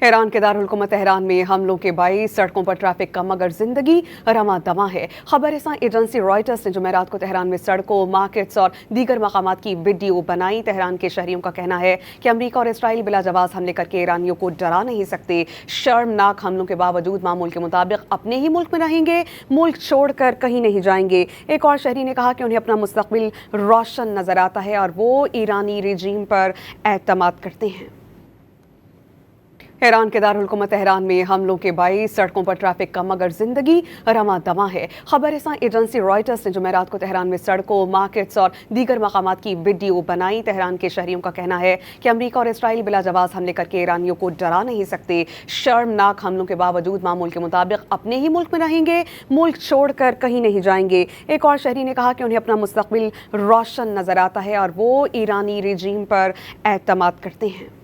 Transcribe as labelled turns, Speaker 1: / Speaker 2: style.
Speaker 1: Iran के दारुल-हुकूमत Tehran में हमलों के बाइस सड़कों पर ट्रैफिक कम मगर जिंदगी रमा दमा है। खबरसां एजेंसी रॉयटर्स ने जुमेरात को तेहरान में सड़कों, मार्केट्स और दीगर मकामात की वीडियो बनाई। तेहरान के शहरियों का कहना है कि अमरीका और इसराइल बिला जवाब हमले करके ईरानियों को डरा नहीं सकते। शर्मनाक हमलों के बावजूद मामूल के मुताबिक अपने ही मुल्क में रहेंगे, मुल्क छोड़कर कहीं नहीं जाएंगे। एक और शहरी ने कहा कि उन्हें अपना मुस्तकबिल रोशन नजर आता है और वो ईरानी रजीम पर एतमाद करते हैं। ईरान के दारुल-हुकूमत तेहरान में हमलों के बाइस सड़कों पर ट्रैफिक कम मगर जिंदगी रमा दमा है। खबरसां एजेंसी रॉयटर्स ने जुमेरात को तेहरान में सड़कों, मार्केट्स और दीगर मकामात की वीडियो बनाई। तेहरान के शहरियों का कहना है कि अमरीका और इसराइल बिला जवाब हमले करके ईरानियों को डरा नहीं सकते। शर्मनाक हमलों के बावजूद मामूल के मुताबिक अपने ही मुल्क में रहेंगे, मुल्क छोड़कर कहीं नहीं जाएंगे। एक और शहरी ने कहा कि उन्हें अपना मुस्तकबिल रोशन नजर आता है और वो ईरानी रजीम पर एतमाद करते हैं।